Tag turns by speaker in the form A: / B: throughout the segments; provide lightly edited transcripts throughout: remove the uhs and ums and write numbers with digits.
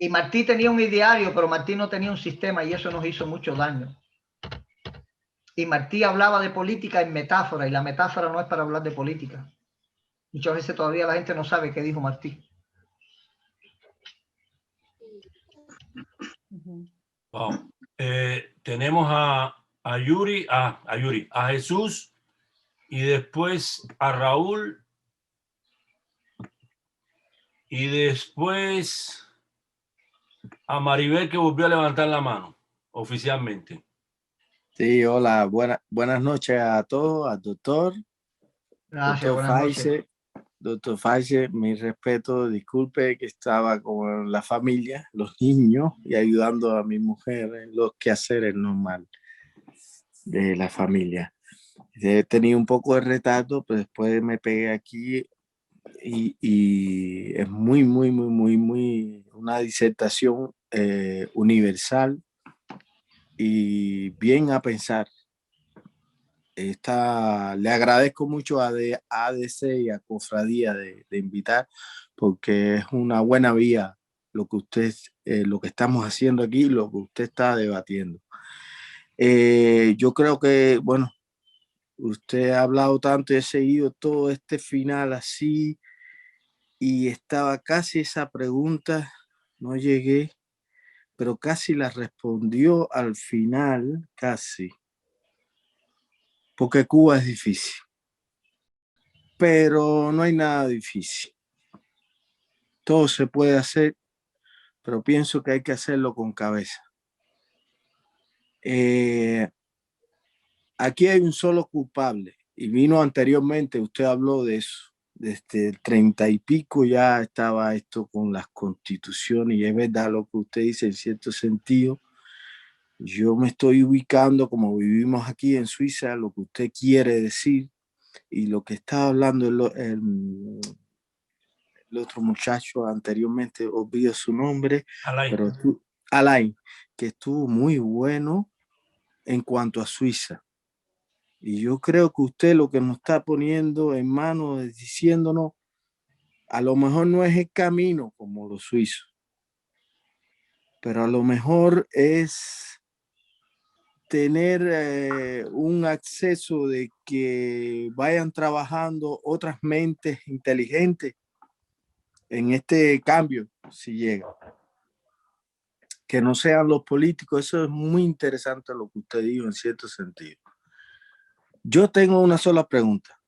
A: Y Martí tenía un ideario, pero Martí no tenía un sistema y eso nos hizo mucho daño. Y Martí hablaba de política en metáfora y la metáfora no es para hablar de política. Muchas veces todavía la gente no sabe qué dijo Martí.
B: Wow. Tenemos a Yuri, a Jesús y después a Raúl y después a Maribel, que volvió a levantar la mano oficialmente.
C: Sí, hola, buenas noches a todos, al doctor.
A: Gracias, buenas noches.
C: Doctor Faice, mi respeto, disculpe que estaba con la familia, los niños y ayudando a mi mujer en los quehaceres normal de la familia. He tenido un poco de retardo, pero después me pegué aquí y es muy una disertación universal y bien a pensar. Le agradezco mucho a ADC y a Cofradía de invitar, porque es una buena vía lo que estamos haciendo aquí, lo que usted está debatiendo. Yo creo que, bueno, usted ha hablado tanto y he seguido todo este final así y estaba casi esa pregunta, no llegué, pero casi la respondió al final, casi. Porque Cuba es difícil, pero no hay nada difícil. Todo se puede hacer, pero pienso que hay que hacerlo con cabeza. Aquí hay un solo culpable y vino anteriormente, usted habló de eso. Desde el 30 y pico ya estaba esto con las constituciones y es verdad lo que usted dice en cierto sentido. Yo me estoy ubicando como vivimos aquí en Suiza, lo que usted quiere decir y lo que estaba hablando el otro muchacho anteriormente, olvido su nombre,
B: Alain.
C: pero Alain, que estuvo muy bueno en cuanto a Suiza. Y yo creo que usted lo que nos está poniendo en manos es diciéndonos, a lo mejor no es el camino como los suizos, pero a lo mejor es tener un acceso de que vayan trabajando otras mentes inteligentes en este cambio, si llega. Que no sean los políticos, eso es muy interesante lo que usted dijo en cierto sentido. Yo tengo una sola pregunta,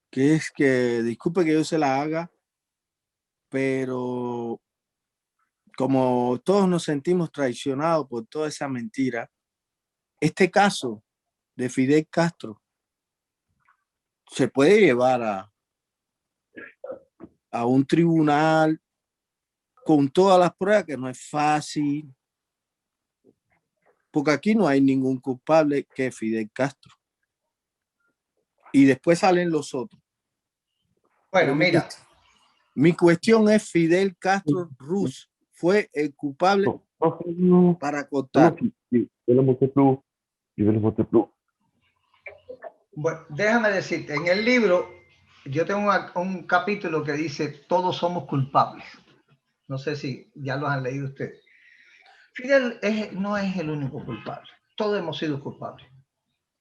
C: que es que, disculpe que yo se la haga, pero como todos nos sentimos traicionados por toda esa mentira, este caso de Fidel Castro se puede llevar a un tribunal con todas las pruebas, que no es fácil, porque aquí no hay ningún culpable que Fidel Castro. Y después salen los otros.
A: Bueno, mira.
C: Mi cuestión es, Fidel Castro Ruz fue el culpable para cortar.
A: Bueno, déjame decirte, en el libro yo tengo un capítulo que dice todos somos culpables. No sé si ya lo han leído ustedes. Fidel no es el único culpable. Todos hemos sido culpables.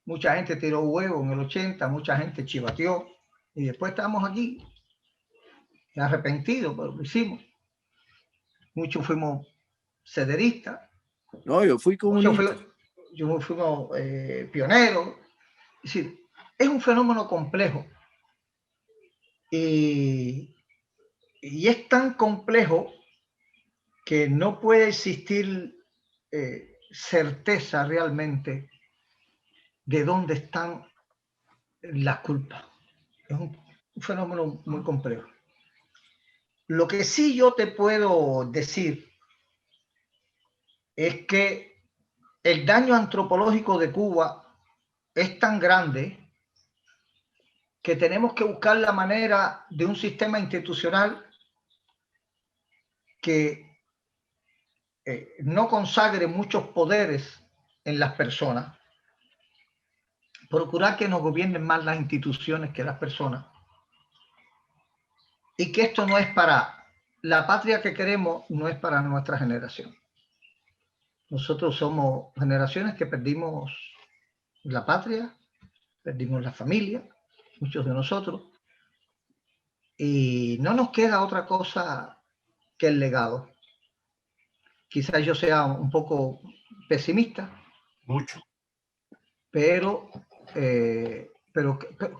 A: Mucha gente tiró huevo en el 80, mucha gente chivateó y después estamos aquí arrepentidos por lo que hicimos. Muchos fuimos cederistas.
C: No, yo fui comunista.
A: Yo fuimos pioneros. Es decir, es un fenómeno complejo. Y es tan complejo que no puede existir certeza realmente de dónde están las culpas. Es un fenómeno muy complejo. Lo que sí yo te puedo decir es que el daño antropológico de Cuba es tan grande que tenemos que buscar la manera de un sistema institucional que no consagre muchos poderes en las personas, procurar que nos gobiernen más las instituciones que las personas, y que esto no es para la patria que queremos no es para nuestra generación. Nosotros somos generaciones que perdimos la patria, perdimos la familia, muchos de nosotros, y no nos queda otra cosa que el legado. Quizás yo sea un poco pesimista.
B: Mucho.
A: Pero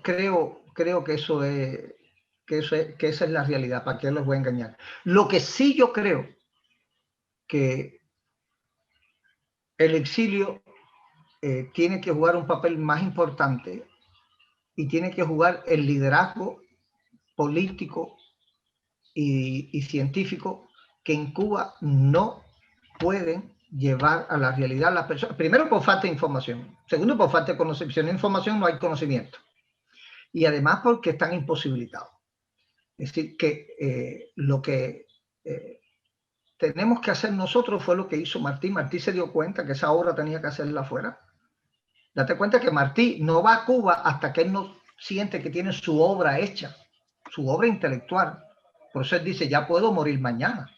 A: creo que eso es, que esa es la realidad. ¿Para qué los voy a engañar? Lo que sí yo creo que el exilio tiene que jugar un papel más importante y tiene que jugar el liderazgo político y científico que en Cuba no pueden llevar a la realidad las personas. Primero, por falta de información. Segundo, por falta de conocimiento. Sin información no hay conocimiento. Y además porque están imposibilitados. Es decir, que lo que tenemos que hacer nosotros fue lo que hizo Martí. Martí se dio cuenta que esa obra tenía que hacerla afuera. Date cuenta que Martí no va a Cuba hasta que él no siente que tiene su obra hecha, su obra intelectual. Por eso él dice, ya puedo morir mañana.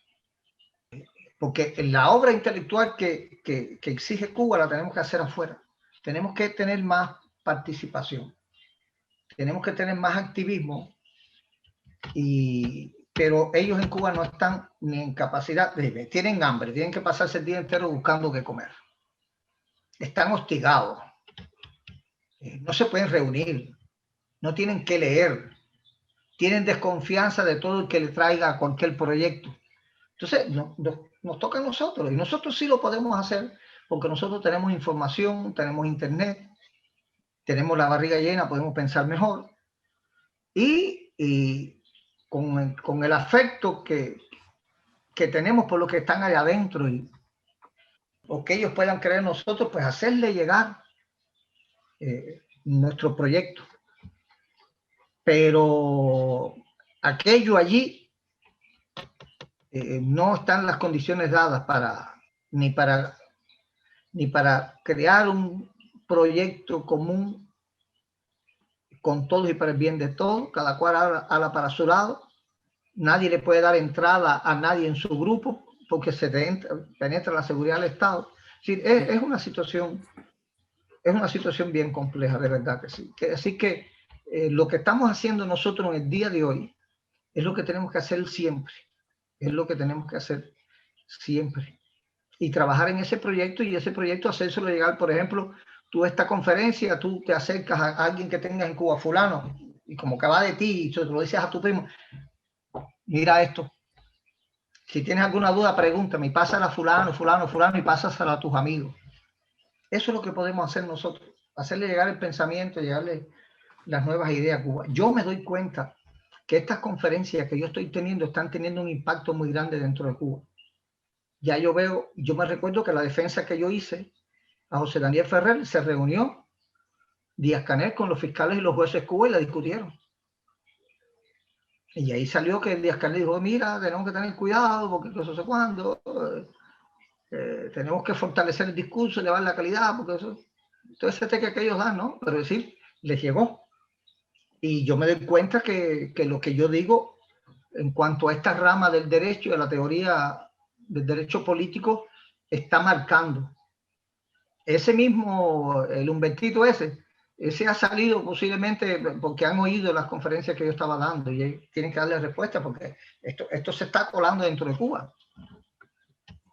A: Porque la obra intelectual que exige Cuba la tenemos que hacer afuera. Tenemos que tener más participación. Tenemos que tener más activismo. Pero ellos en Cuba no están ni en capacidad, tienen hambre, tienen que pasarse el día entero buscando qué comer. Están hostigados. No se pueden reunir. No tienen que leer. Tienen desconfianza de todo el que le traiga cualquier proyecto. Entonces, nos toca a nosotros, y nosotros sí lo podemos hacer, porque nosotros tenemos información, tenemos internet, tenemos la barriga llena, podemos pensar mejor, y con el afecto que tenemos por los que están allá adentro, o que ellos puedan creer en nosotros, pues hacerle llegar nuestro proyecto. Pero aquello allí no están las condiciones dadas ni para crear un proyecto común con todos y para el bien de todos. Cada cual habla para su lado. Nadie le puede dar entrada a nadie en su grupo porque se penetra la seguridad del Estado. Es una situación bien compleja, de verdad que sí. Así que lo que estamos haciendo nosotros en el día de hoy es lo que tenemos que hacer siempre. Es lo que tenemos que hacer siempre. Y trabajar en ese proyecto, y ese proyecto hacérselo llegar. Por ejemplo, tú esta conferencia, tú te acercas a alguien que tengas en Cuba, fulano, y como que va de ti, y tú lo dices a tu primo, mira esto. Si tienes alguna duda, pregúntame, y pásala a fulano, y pásasela a tus amigos. Eso es lo que podemos hacer nosotros. Hacerle llegar el pensamiento, llegarle las nuevas ideas a Cuba. Yo me doy cuenta que estas conferencias que yo estoy teniendo están teniendo un impacto muy grande dentro de Cuba. Ya yo me recuerdo que la defensa que yo hice a José Daniel Ferrer se reunió Díaz-Canel con los fiscales y los jueces de Cuba y la discutieron. Y ahí salió que Díaz-Canel dijo, mira, tenemos que tener cuidado porque no sé cuándo, tenemos que fortalecer el discurso, elevar la calidad, porque eso, todo ese teque que ellos dan, ¿no? Pero es decir, les llegó. Y yo me doy cuenta que lo que yo digo en cuanto a esta rama del derecho y a la teoría del derecho político está marcando. Ese mismo, el Humbertito ese ha salido posiblemente porque han oído las conferencias que yo estaba dando y tienen que darle respuesta porque esto se está colando dentro de Cuba.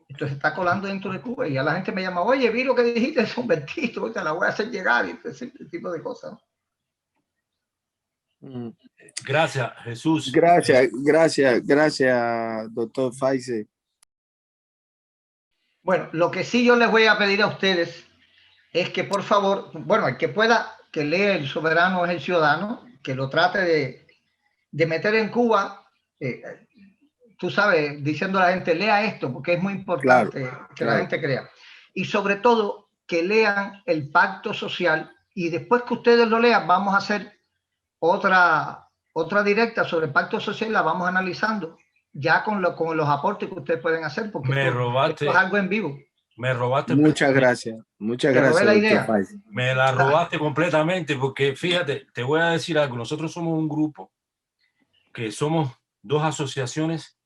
A: Esto se está colando dentro de Cuba y ya la gente me llama, oye, vi lo que dijiste de Humbertito, te la voy a hacer llegar y ese tipo de cosas, ¿no?
B: Gracias, Jesús.
C: Gracias, doctor Faize.
A: Bueno, lo que sí yo les voy a pedir a ustedes es que por favor, bueno, el que pueda, que lea El soberano es el ciudadano, que lo trate de meter en Cuba, tú sabes, diciendo a la gente, lea esto, porque es muy importante que la gente crea. Y sobre todo, que lean el pacto social y después que ustedes lo lean, vamos a hacer otra directa sobre el pacto social, la vamos analizando ya con los aportes que ustedes pueden hacer, porque esto es algo en vivo.
B: Me robaste.
C: Muchas gracias,
A: la idea.
B: Me la robaste completamente, porque fíjate, te voy a decir algo. Nosotros somos un grupo que somos dos asociaciones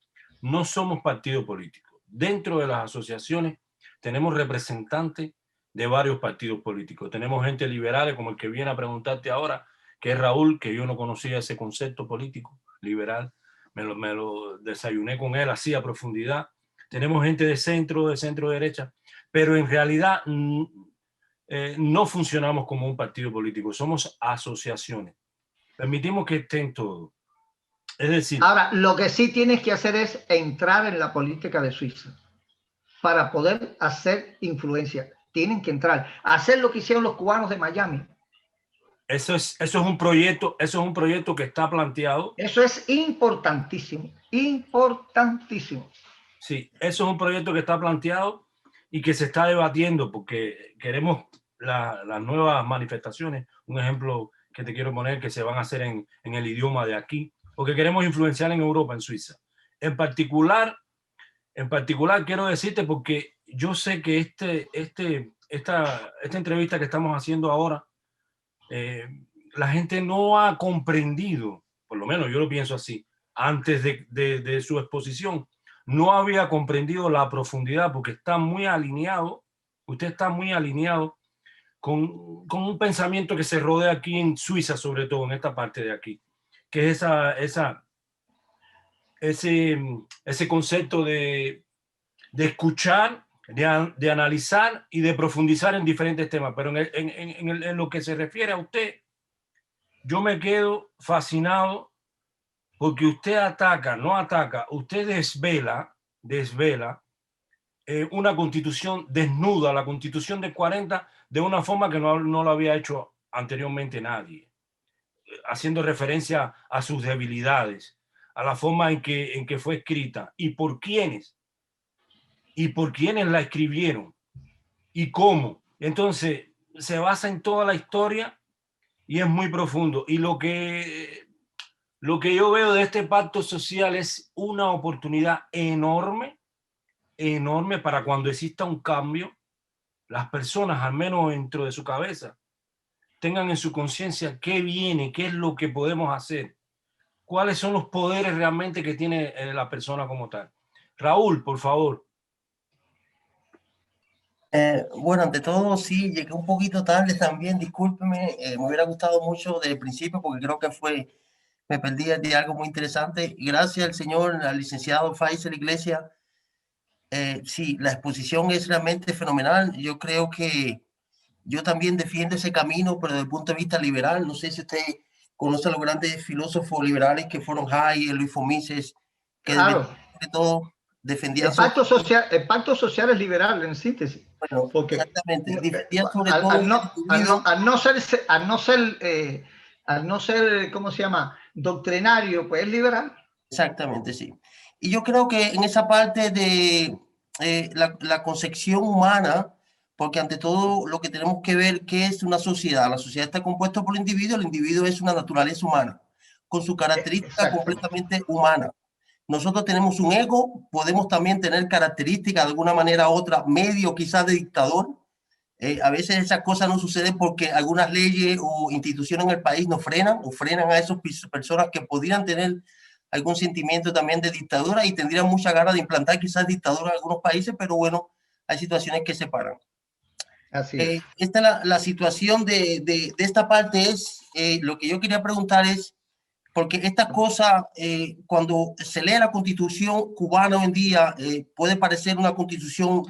B: no somos partido político. Dentro de las asociaciones tenemos representantes de varios partidos políticos. Tenemos gente liberal, como el que viene a preguntarte ahora, que es Raúl, que yo no conocía ese concepto político liberal. Me lo desayuné con él así a profundidad. Tenemos gente de centro derecha, pero en realidad no funcionamos como un partido político, somos asociaciones. Permitimos que estén todos. Es decir...
A: Ahora, lo que sí tienes que hacer es entrar en la política de Suiza para poder hacer influencia. Tienen que entrar, hacer lo que hicieron los cubanos de Miami.
B: Eso es un proyecto que está planteado.
A: Eso es importantísimo, importantísimo.
B: Sí, eso es un proyecto que está planteado y que se está debatiendo porque queremos las nuevas manifestaciones. Un ejemplo que te quiero poner que se van a hacer en el idioma de aquí, porque queremos influenciar en Europa, en Suiza. En particular quiero decirte porque yo sé que esta entrevista que estamos haciendo ahora, la gente no ha comprendido, por lo menos yo lo pienso así, antes de su exposición, no había comprendido la profundidad porque está muy alineado, usted está muy alineado con un pensamiento que se rodea aquí en Suiza, sobre todo en esta parte de aquí, que es ese concepto de escuchar, de analizar y de profundizar en diferentes temas. Pero en lo que se refiere a usted, yo me quedo fascinado porque usted usted desvela una constitución desnuda, la constitución de 40, de una forma que no lo había hecho anteriormente nadie, haciendo referencia a sus debilidades, a la forma en que fue escrita y por quiénes la escribieron y cómo. Entonces, se basa en toda la historia y es muy profundo. Y lo que yo veo de este pacto social es una oportunidad enorme para cuando exista un cambio, las personas, al menos dentro de su cabeza, tengan en su conciencia qué viene, qué es lo que podemos hacer, cuáles son los poderes realmente que tiene la persona como tal. Raúl, por favor.
D: Bueno, ante todo, sí, llegué un poquito tarde también, discúlpeme, me hubiera gustado mucho desde el principio porque creo que me perdí de algo muy interesante. Gracias al señor, al licenciado Faisal Iglesias. Sí, la exposición es realmente fenomenal. Yo creo que yo también defiendo ese camino, pero desde el punto de vista liberal. No sé si usted conoce a los grandes filósofos liberales que fueron Hayek, Luis Mises, que
A: Claro.
D: de todo defendían
A: el pacto social es liberal en síntesis.
D: Bueno,
A: porque
D: exactamente, defendían sobre todo
A: al no ser, ¿cómo se llama? Doctrinario, pues es liberal.
D: Exactamente, sí. Y yo creo que en esa parte de la concepción humana, porque ante todo lo que tenemos que ver, ¿qué es una sociedad? La sociedad está compuesta por el individuo es una naturaleza humana, con su característica completamente humana. Nosotros tenemos un ego, podemos también tener características de alguna manera u otra, medio quizás de dictador. A veces esas cosas no suceden porque algunas leyes o instituciones en el país nos frenan o frenan a esas personas que podrían tener algún sentimiento también de dictadura y tendrían mucha ganas de implantar quizás dictadura en algunos países, pero bueno, hay situaciones que separan.
A: Así es.
D: Esta es la situación de esta parte. Lo que yo quería preguntar es, porque esta cosa, cuando se lee la constitución cubana hoy en día, puede parecer una constitución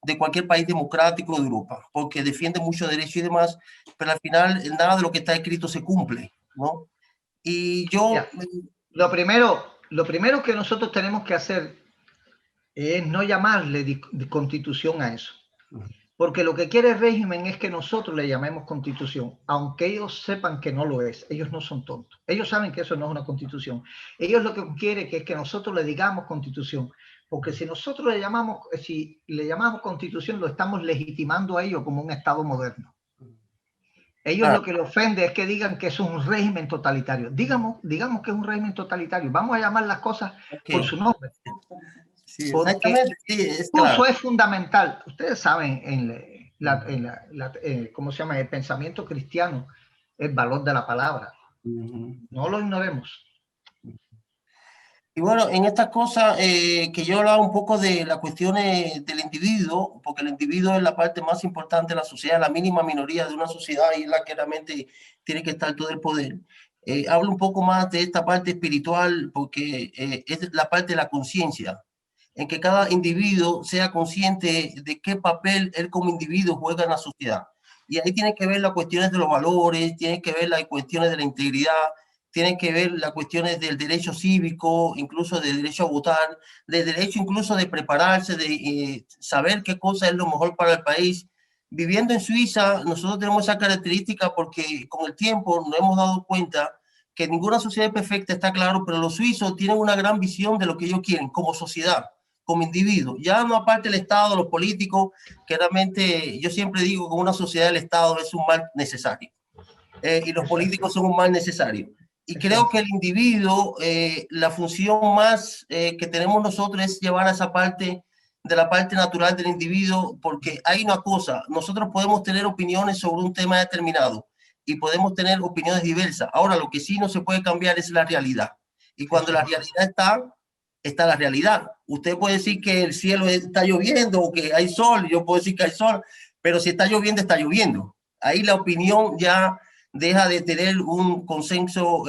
D: de cualquier país democrático de Europa, porque defiende mucho derecho y demás, pero al final nada de lo que está escrito se cumple, ¿no? Y yo...
A: Lo primero que nosotros tenemos que hacer es no llamarle de constitución a eso. Porque lo que quiere el régimen es que nosotros le llamemos constitución, aunque ellos sepan que no lo es. Ellos no son tontos. Ellos saben que eso no es una constitución. Ellos lo que quieren es que nosotros le digamos constitución. Porque si nosotros le llamamos constitución, lo estamos legitimando a ellos como un Estado moderno. Ellos lo que le ofende es que digan que es un régimen totalitario. Digamos que es un régimen totalitario. Vamos a llamar las cosas por su nombre.
D: Sí, exactamente. Sí, es
A: claro. Eso es fundamental. Ustedes saben, ¿cómo se llama? El pensamiento cristiano, el valor de la palabra. No lo ignoremos.
D: Y bueno, en estas cosas que yo hablaba un poco de las cuestiones del individuo, porque el individuo es la parte más importante de la sociedad, la mínima minoría de una sociedad y es la que realmente tiene que estar todo el poder. Hablo un poco más de esta parte espiritual porque es la parte de la conciencia, en que cada individuo sea consciente de qué papel él como individuo juega en la sociedad. Y ahí tiene que ver las cuestiones de los valores, tiene que ver las cuestiones de la integridad, tienen que ver las cuestiones del derecho cívico, incluso del derecho a votar, del derecho incluso de prepararse, de saber qué cosa es lo mejor para el país. Viviendo en Suiza, nosotros tenemos esa característica porque con el tiempo nos hemos dado cuenta que ninguna sociedad es perfecta, está claro, pero los suizos tienen una gran visión de lo que ellos quieren como sociedad, como individuo. Ya no aparte el Estado, los políticos, que realmente yo siempre digo que una sociedad del Estado es un mal necesario. Y los políticos son un mal necesario. Y creo que el individuo, la función más que tenemos nosotros es llevar a esa parte de la parte natural del individuo, porque hay una cosa, nosotros podemos tener opiniones sobre un tema determinado y podemos tener opiniones diversas. Ahora, lo que sí no se puede cambiar es la realidad. Y cuando la realidad está la realidad. Usted puede decir que el cielo está lloviendo o que hay sol, yo puedo decir que hay sol, pero si está lloviendo, está lloviendo. Ahí la opinión ya deja de tener un consenso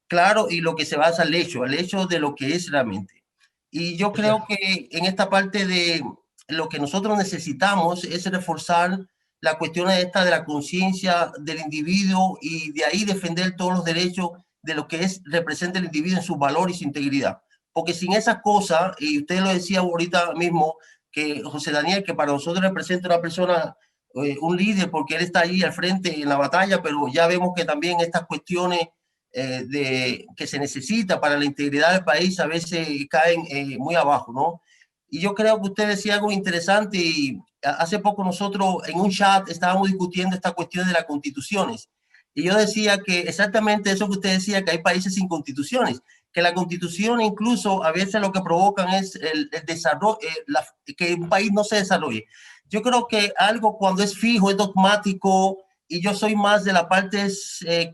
D: claro y lo que se basa al hecho de lo que es realmente. Y yo creo que en esta parte de lo que nosotros necesitamos es reforzar la cuestión esta de la conciencia del individuo y de ahí defender todos los derechos de lo que representa el individuo en su valor y su integridad. Porque sin esas cosas, y usted lo decía ahorita mismo, que José Daniel, que para nosotros representa una persona un líder porque él está allí al frente en la batalla, pero ya vemos que también estas cuestiones que se necesita para la integridad del país a veces caen muy abajo, ¿no? Y yo creo que usted decía algo interesante y hace poco nosotros en un chat estábamos discutiendo esta cuestión de las constituciones. Y yo decía que exactamente eso que usted decía, que hay países sin constituciones, que la constitución incluso a veces lo que provocan es el desarrollo, que un país no se desarrolle. Yo creo que algo cuando es fijo, es dogmático, y yo soy más de la parte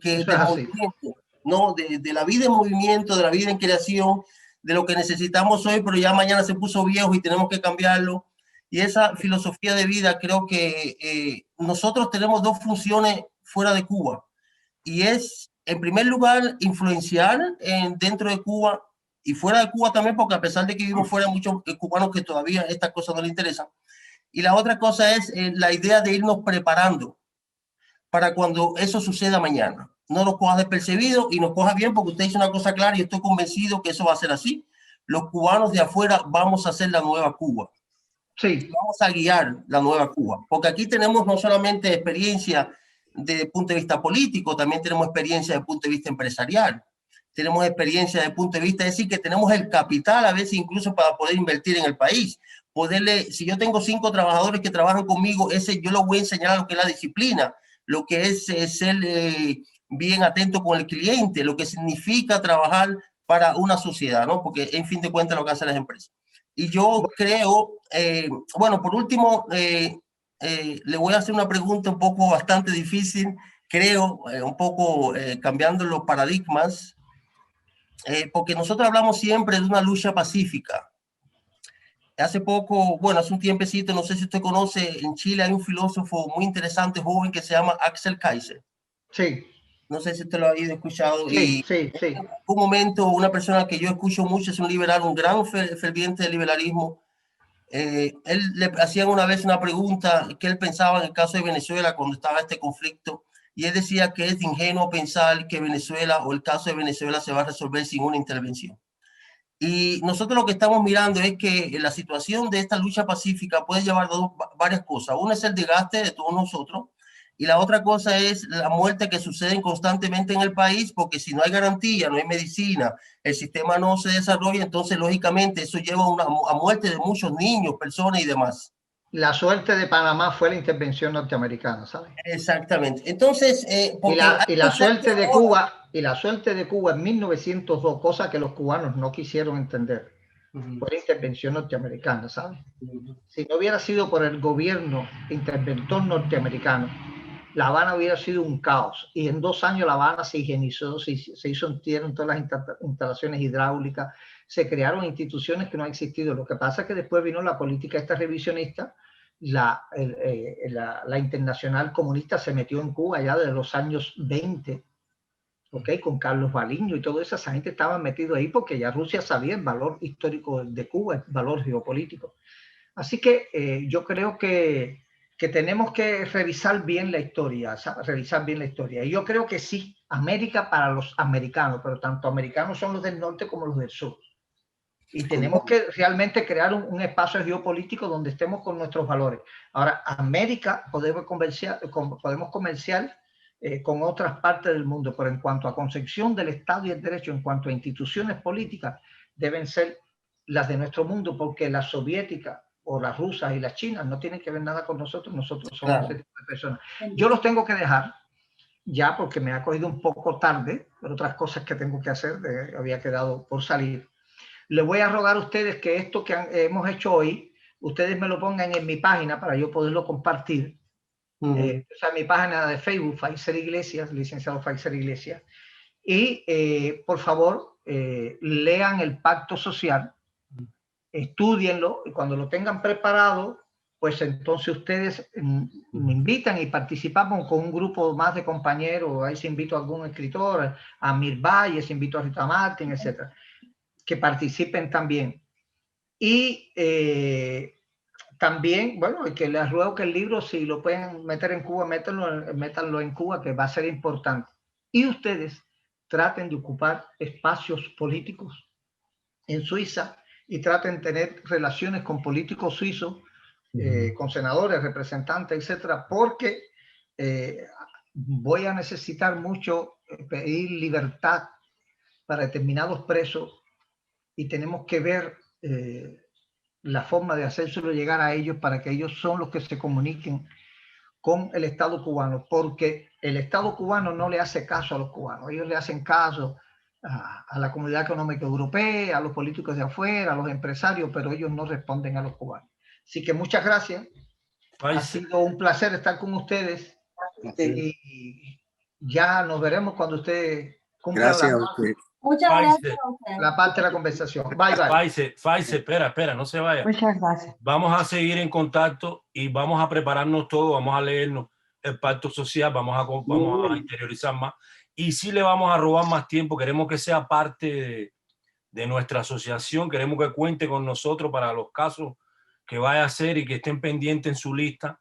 D: que del movimiento, ¿no? De la vida en movimiento, de la vida en creación, de lo que necesitamos hoy, pero ya mañana se puso viejo y tenemos que cambiarlo. Y esa filosofía de vida, creo que nosotros tenemos dos funciones fuera de Cuba. Y es, en primer lugar, influenciar dentro de Cuba y fuera de Cuba también, porque a pesar de que vivimos fuera, hay muchos cubanos que todavía estas cosas no les interesan. Y la otra cosa es la idea de irnos preparando para cuando eso suceda mañana. No nos coja despercebido y nos coja bien, porque usted dice una cosa clara y estoy convencido que eso va a ser así. Los cubanos de afuera vamos a hacer la nueva Cuba.
A: Sí.
D: Vamos a guiar la nueva Cuba, porque aquí tenemos no solamente experiencia desde el punto de vista político, también tenemos experiencia desde el punto de vista empresarial, tenemos experiencia desde el punto de vista, es decir, que tenemos el capital a veces incluso para poder invertir en el país. Si yo tengo 5 trabajadores que trabajan conmigo, yo los voy a enseñar lo que es la disciplina, lo que es ser bien atento con el cliente, lo que significa trabajar para una sociedad, ¿no? Porque en fin de cuentas lo que hacen las empresas. Y yo creo, bueno, por último, le voy a hacer una pregunta un poco bastante difícil, creo, un poco cambiando los paradigmas, porque nosotros hablamos siempre de una lucha pacífica. Hace poco, bueno, hace un tiempecito, no sé si usted conoce, en Chile hay un filósofo muy interesante, joven, que se llama Axel Kaiser.
A: Sí.
D: No sé si usted lo ha ido escuchado.
A: Sí,
D: y
A: sí, sí.
D: En un momento, una persona que yo escucho mucho es un liberal, un gran ferviente del liberalismo. Él le hacían una vez una pregunta que él pensaba en el caso de Venezuela cuando estaba este conflicto, y él decía que es ingenuo pensar que Venezuela o el caso de Venezuela se va a resolver sin una intervención. Y nosotros lo que estamos mirando es que la situación de esta lucha pacífica puede llevar varias cosas. Una es el desgaste de todos nosotros y la otra cosa es la muerte que sucede constantemente en el país, porque si no hay garantía, no hay medicina, el sistema no se desarrolla, entonces lógicamente eso lleva a muerte de muchos niños, personas y demás.
A: La suerte de Panamá fue la intervención norteamericana, ¿sabes?
D: Exactamente. Entonces,
A: y la suerte de Cuba, y la suerte de Cuba en 1902, cosa que los cubanos no quisieron entender, fue la intervención norteamericana, ¿sabes? Si no hubiera sido por el gobierno interventor norteamericano, La Habana hubiera sido un caos. Y en 2 años La Habana se higienizó, se hicieron todas las instalaciones hidráulicas, se crearon instituciones que no han existido. Lo que pasa es que después vino la política esta revisionista, la internacional comunista se metió en Cuba ya desde los años 20, ¿okay? Con Carlos Baliño y toda esa gente estaba metido ahí porque ya Rusia sabía el valor histórico de Cuba, el valor geopolítico. Así que yo creo que tenemos que revisar bien la historia, revisar bien la historia. Y yo creo que sí, América para los americanos, pero tanto americanos son los del norte como los del sur. Y tenemos que realmente crear un espacio geopolítico donde estemos con nuestros valores. Ahora, América podemos comerciar con otras partes del mundo, pero en cuanto a concepción del Estado y el derecho, en cuanto a instituciones políticas, deben ser las de nuestro mundo, porque las soviéticas o las rusas y las chinas no tienen que ver nada con nosotros, nosotros somos ese tipo de personas. Yo los tengo que dejar ya porque me ha cogido un poco tarde, por otras cosas que tengo que hacer, había quedado por salir. Les voy a rogar a ustedes que esto que hemos hecho hoy, ustedes me lo pongan en mi página para yo poderlo compartir. O sea, mi página de Facebook, Faizer Iglesias, licenciado Faizer Iglesias. Y por favor, lean el Pacto Social, estudienlo, y cuando lo tengan preparado, pues entonces ustedes me invitan y participamos con un grupo más de compañeros. Ahí se invito a algún escritor, a Mir Valles, invito a Rita Martin, etcétera, que participen también. Y también, bueno, que les ruego que el libro, si lo pueden meter en Cuba, métanlo en Cuba, que va a ser importante. Y ustedes traten de ocupar espacios políticos en Suiza y traten de tener relaciones con políticos suizos, con senadores, representantes, etcétera, porque voy a necesitar mucho pedir libertad para determinados presos y tenemos que ver la forma de hacérselo llegar a ellos para que ellos son los que se comuniquen con el Estado cubano, porque el Estado cubano no le hace caso a los cubanos, ellos le hacen caso a la Comunidad Económica Europea, a los políticos de afuera, a los empresarios, pero ellos no responden a los cubanos. Así que muchas gracias. Ha sido un placer estar con ustedes y ya nos veremos cuando usted cumpla
E: Muchas gracias a usted.
A: La parte de la conversación. Bye, bye.
B: Faizer, espera, no se vaya.
F: Muchas gracias.
B: Vamos a seguir en contacto y vamos a prepararnos todo, vamos a leernos el Pacto Social, vamos a interiorizar más. Y si le vamos a robar más tiempo, queremos que sea parte de nuestra asociación, queremos que cuente con nosotros para los casos que vaya a hacer y que estén pendientes en su lista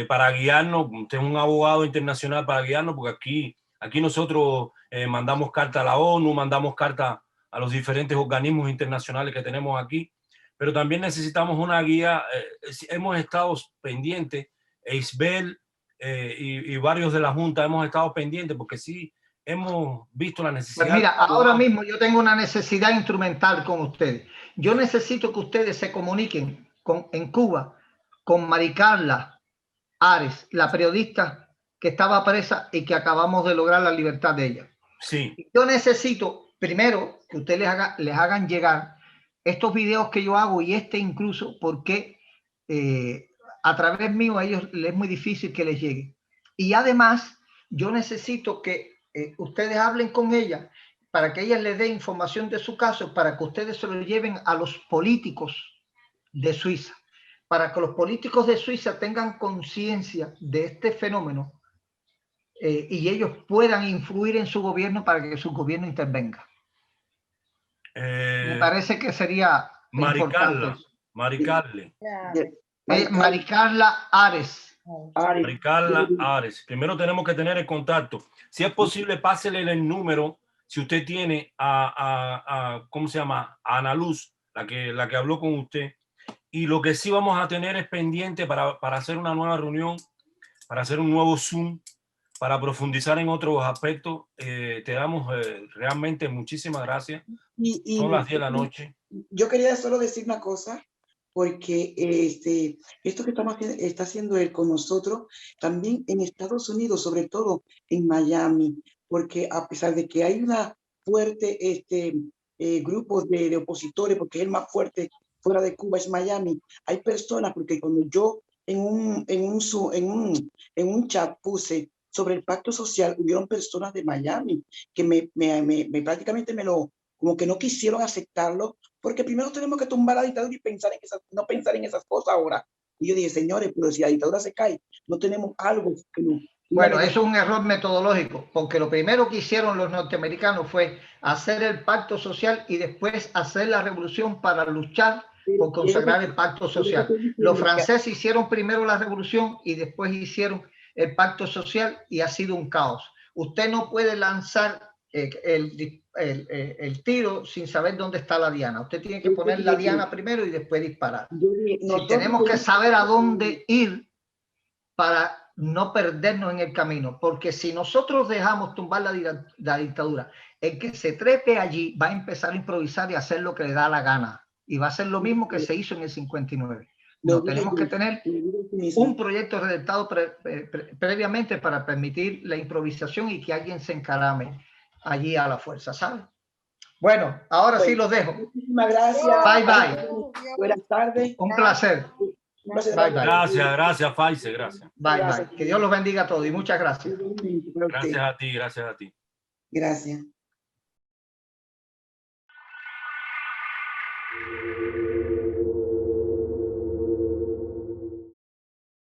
B: para guiarnos. Usted es un abogado internacional para guiarnos, porque aquí nosotros mandamos carta a la ONU, mandamos carta a los diferentes organismos internacionales que tenemos aquí, pero también necesitamos una guía. Hemos estado pendientes, Eisbel y varios de la Junta hemos estado pendientes porque sí hemos visto la necesidad.
A: Pues mira, ahora mismo yo tengo una necesidad instrumental con ustedes. Yo necesito que ustedes se comuniquen en Cuba con Maricarla Ares, la periodista que estaba presa y que acabamos de lograr la libertad de ella.
B: Sí.
A: Yo necesito primero que ustedes les hagan llegar estos videos que yo hago y incluso porque a través mío a ellos les es muy difícil que les llegue. Y además yo necesito que ustedes hablen con ella para que ella les dé información de su caso, para que ustedes se lo lleven a los políticos de Suiza, para que los políticos de Suiza tengan conciencia de este fenómeno y ellos puedan influir en su gobierno para que su gobierno intervenga. Me parece que sería
B: Maricarla
A: Ares.
B: Maricarla Ares. Primero tenemos que tener el contacto. Si es posible, pásele el número, si usted tiene ¿cómo se llama? A Ana Luz, la que habló con usted. Y lo que sí vamos a tener es pendiente para hacer una nueva reunión, para hacer un nuevo Zoom, para profundizar en otros aspectos. Te damos realmente muchísimas gracias. Son las 10 de la noche.
F: Yo quería solo decir una cosa, porque esto que está haciendo él con nosotros, también en Estados Unidos, sobre todo en Miami, porque a pesar de que hay una fuerte grupo de opositores, porque es el más fuerte fuera de Cuba, es Miami, hay personas, porque cuando yo en un chat puse sobre el pacto social, hubieron personas de Miami que me prácticamente como que no quisieron aceptarlo, porque primero tenemos que tumbar la dictadura y no pensar en esas cosas ahora. Y yo dije, señores, pero si la dictadura se cae, no tenemos algo que no.
A: Bueno, eso es un error metodológico, porque lo primero que hicieron los norteamericanos fue hacer el pacto social y después hacer la revolución para luchar por consagrar el pacto social. Los franceses hicieron primero la revolución y después hicieron el pacto social y ha sido un caos. Usted no puede lanzar el tiro sin saber dónde está la diana. Usted tiene que poner la diana primero y después disparar. Si tenemos que saber a dónde ir para no perdernos en el camino, porque si nosotros dejamos tumbar la dictadura, el que se trepe allí va a empezar a improvisar y a hacer lo que le da la gana, y va a ser lo mismo que se hizo en el 59. No, tenemos que tener un proyecto redactado previamente para permitir la improvisación y que alguien se encarame allí a la fuerza, ¿sabes? Bueno, ahora sí los dejo.
F: Muchísimas gracias.
A: Bye, bye.
F: Buenas tardes.
A: Un placer.
B: Bye, bye. Gracias, Faisal, gracias.
A: Bye, bye. Que Dios los bendiga a todos y muchas gracias.
B: Gracias a ti, gracias a ti.
F: Gracias.